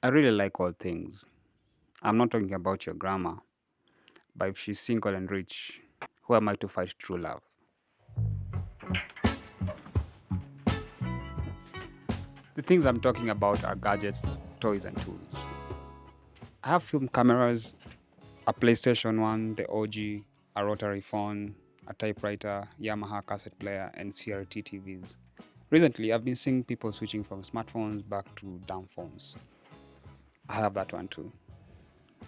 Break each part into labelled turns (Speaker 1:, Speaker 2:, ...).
Speaker 1: I really like all things. I'm not talking about your grandma, but if she's single and rich, who am I to fight true love? The things I'm talking about are gadgets, toys, and tools. I have film cameras, a PlayStation 1, the OG, a rotary phone, a typewriter, Yamaha cassette player, and CRT TVs. Recently, I've been seeing people switching from smartphones back to dumb phones. I have that one too.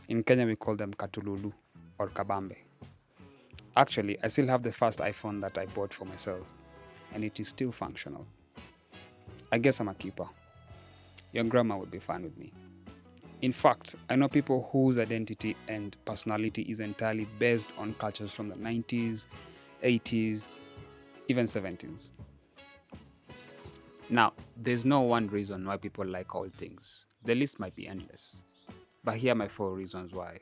Speaker 1: In Kenya, we call them Katululu or Kabambe. Actually, I still have the first iPhone that I bought for myself, and it is still functional. I guess I'm a keeper. Your grandma would be fine with me. In fact, I know people whose identity and personality is entirely based on cultures from the 90s, 80s, even 70s. Now, there's no one reason why people like all things. The list might be endless. But here are my four reasons why.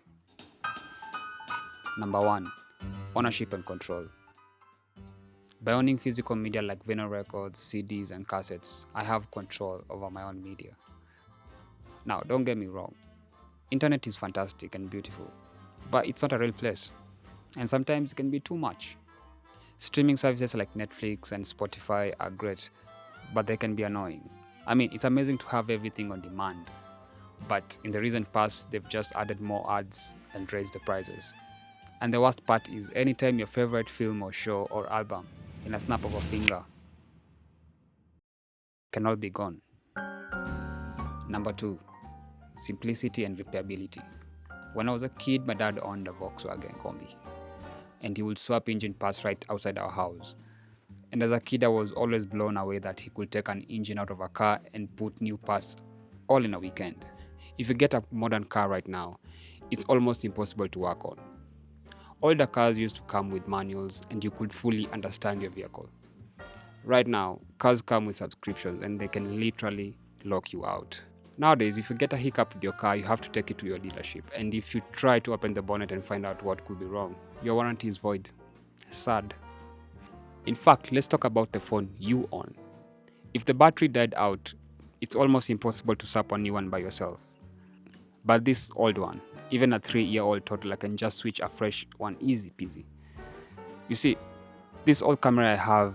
Speaker 1: Number one, ownership and control. By owning physical media like vinyl records, CDs, and cassettes, I have control over my own media. Now, don't get me wrong, internet is fantastic and beautiful, but it's not a real place, and sometimes it can be too much. Streaming services like Netflix and Spotify are great, but they can be annoying. I mean, it's amazing to have everything on demand, but in the recent past, they've just added more ads and raised the prices. And the worst part is anytime your favorite film or show or album, in a snap of a finger, can all be gone. Number two, simplicity and repairability. When I was a kid, my dad owned a Volkswagen Kombi, and he would swap engine parts right outside our house. And as a kid, I was always blown away that he could take an engine out of a car and put new parts all in a weekend. If you get a modern car right now, it's almost impossible to work on. Older cars used to come with manuals and you could fully understand your vehicle. Right now, cars come with subscriptions and they can literally lock you out. Nowadays, if you get a hiccup with your car, you have to take it to your dealership. And if you try to open the bonnet and find out what could be wrong, your warranty is void. Sad. In fact, let's talk about the phone you own. If the battery died out, it's almost impossible to swap a new one by yourself. But this old one, even a 3-year-old toddler can just switch a fresh one easy peasy. You see, this old camera I have,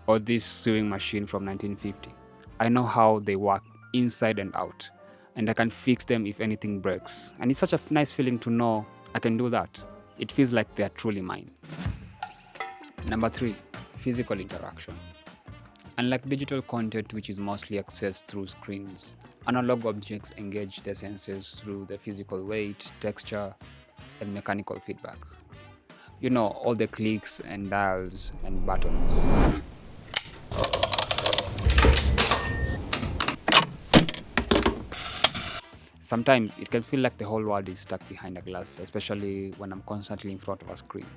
Speaker 1: or this sewing machine from 1950, I know how they work inside and out, and I can fix them if anything breaks. And it's such a nice feeling to know I can do that. It feels like they are truly mine. Number three, physical interaction. Unlike digital content, which is mostly accessed through screens, analog objects engage the senses through the physical weight, texture, and mechanical feedback. You know, all the clicks and dials and buttons. Sometimes it can feel like the whole world is stuck behind a glass, especially when I'm constantly in front of a screen.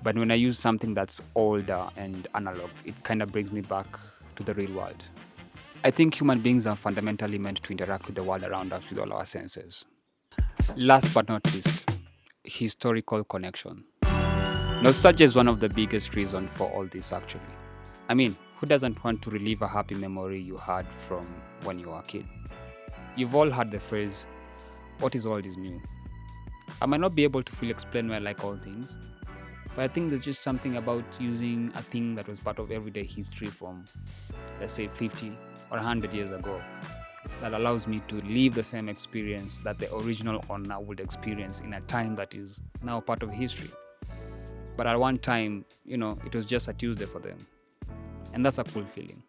Speaker 1: But when I use something that's older and analog, it kind of brings me back to the real world. I think human beings are fundamentally meant to interact with the world around us with all our senses. Last but not least, historical connection. Nostalgia is one of the biggest reasons for all this, actually. I mean, who doesn't want to relive a happy memory you had from when you were a kid? You've all heard the phrase, what is old is new. I might not be able to fully explain why I like all things, but I think there's just something about using a thing that was part of everyday history from, let's say, 50 or 100 years ago that allows me to live the same experience that the original owner would experience in a time that is now part of history. But at one time, it was just a Tuesday for them. And that's a cool feeling.